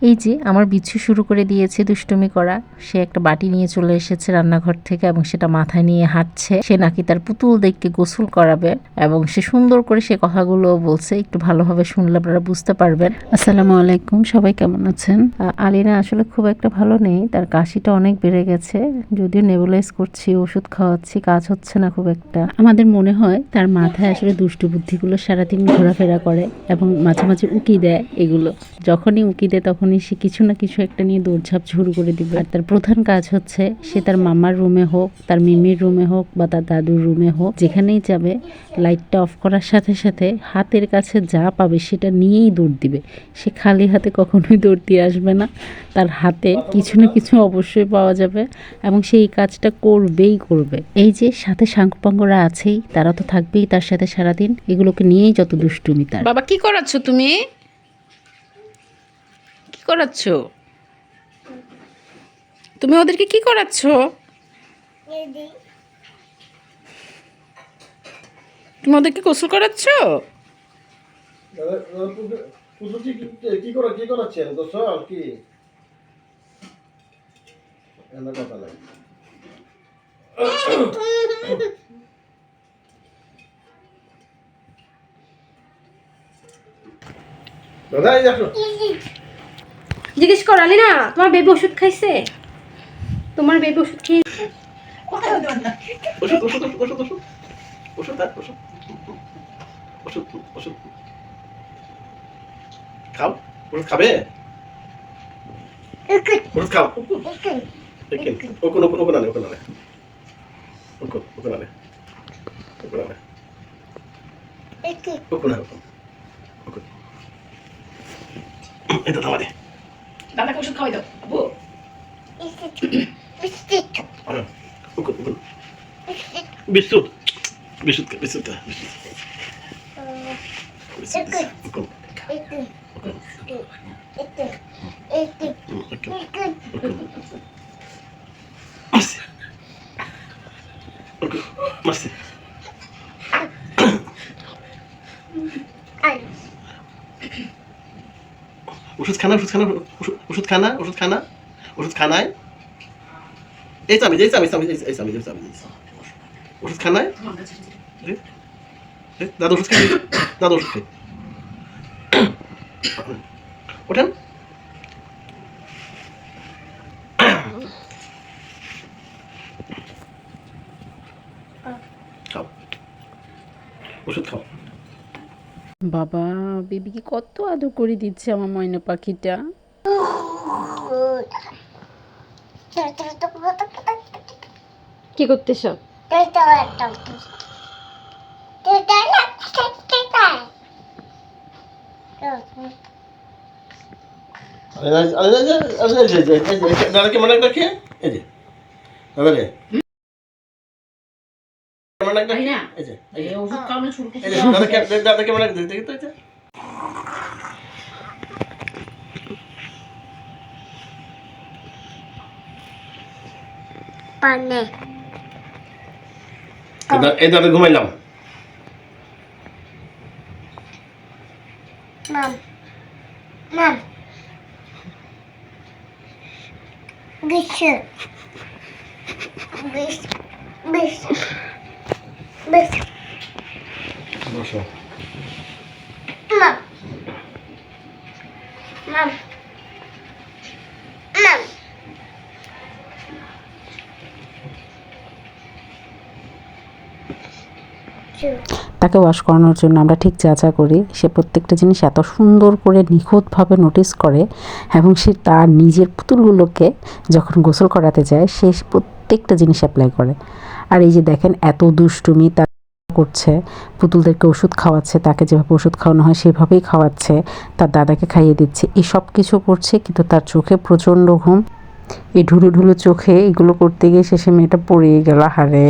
এই যে আমার বিচ্ছু শুরু করে দিয়েছে দুষ্টুমি করা। সে একটা বাটি নিয়ে চলে এসেছে রান্নাঘর থেকে এবং সেটা মাথায় নিয়ে হাঁটছে। সে নাকি তার পুতুল দেখকে গোসল করাবে এবং সে সুন্দর করে সে কথাগুলো বলছে। একটু ভালোভাবে শুনলে আপনারা বুঝতে পারবেন। আসসালামু আলাইকুম, সবাই কেমন আছেন? আলিনা আসলে খুব একটা ভালো নেই, তার কাশিটা অনেক বেড়ে গেছে। যদিও নেবুলাইজ করছি, ওষুধ খাওয়াচ্ছি, কাজ হচ্ছে না খুব একটা। আমাদের মনে হয় তার মাথায় আসলে দুষ্টু বুদ্ধিগুলো সারাদিন ঘোরাফেরা করে এবং মাঝে মাঝে উকি দেয়। এগুলো যখনই উকি দেয় তখনই সে কিছু না কিছু একটা নিয়ে দৌড়ঝাঁপ শুরু করে দিবে। আর তার প্রধান কাজ হচ্ছে সে তার মামার রুমে হোক, তার মিমির রুমে হোক বা তার দাদুর রুমে হোক, যেখানেই যাবে লাইটটা অফ করার সাথে সাথে হাতের কাছে যা পাবে সেটা নিয়েই দৌড় দিবে। সে খালি হাতে কখনোই দৌড় দিয়ে আসবে না। তার হাতে কিছু না কিছু অবশ্যই পাওয়া যাবে এবং সে এই কাজটা করবেই করবে। এই যে সাথে সাঙ্গপাঙ্গরা আছেই, তারা তো থাকবেই তার সাথে সারাদিন। এগুলোকে নিয়েই যত দুষ্টুমি তার। বাবা কি করাচ্ছ তুমি? কি করাচ্ছ তুমি? ওদেরকে কি করাচ্ছ? তুমি ওদেরকে গোসল করাচ্ছ? কি করাচ্ছেন গোসল? কি কথা নাই। দাদা এই দেখো, জিজ্ঞেস করালি না তোমার বেবি ওষুধ খাইছে? তোমার বেবি ওষুধ খেয়েছে? ওষুধ ওষুধ ওষুধ ওষুধ ওষুধ ওষুধ ওষুধ ওষুধ ওষুধ খাও। ওষুধ খাবে? ওষুধ খাও। ওকুন ওকুন ওকুন আনে ওকুন আনে ওকুন ওকুন আনে ওকুন আনে ওকুন আনে ওকুন। এটা দাও দে। দাদাকে ওষুধ খাওয়াই দাও আবু। ওকুন ওকুন বিস্কুট বিস্কুট বিস্কুট ওকুন Merci. ওষুধ খানা ওষুধ খানা ওষুধ খানা ওষুধ খানা ওষুধ খানায় এই চাবি এই চাবি চাবি এই চাবি এই চাবি ওষুধ খানায় দাদা ওষুধ খাই দাদা ওষুধ খাই ওঠেন। খাও ওষুধ খাও। বাবা, বেবিকে কত আদর করে দিচ্ছে আমার ময়না পাখিটা। কি করতেছ? দাদাকে মনে রাখে এই যে দাদা রে দাদাকে মনে রাখতে দেখি তো এই দাদা ঘুমাইলাম। Mom. Mom. Bishop. Bishop. Bishop. Bishop. বসো। Mom. Mom. Mom. তাকে ওয়াশ করানোর জন্য আমরা ঠিক যা যা করি, সে প্রত্যেকটা জিনিস এত সুন্দর করে নিখুঁতভাবে নোটিস করে এবং সে তার নিজের পুতুলগুলোকে যখন গোসল করাতে যায় সে প্রত্যেকটা জিনিস অ্যাপ্লাই করে। আর এই যে দেখেন এত দুষ্টুমি তা করছে, পুতুলদেরকে ওষুধ খাওয়াচ্ছে, তাকে যেভাবে ওষুধ খাওয়ানো হয় সেভাবেই খাওয়াচ্ছে, তার দাদাকে খাইয়ে দিচ্ছে, এই সব কিছু করছে। কিন্তু তার চোখে প্রচণ্ড ঘুম। এই ঢুলু ঢুলু চোখে এগুলো করতে গিয়ে শেষে মেয়েটা পড়েই গেল। হারে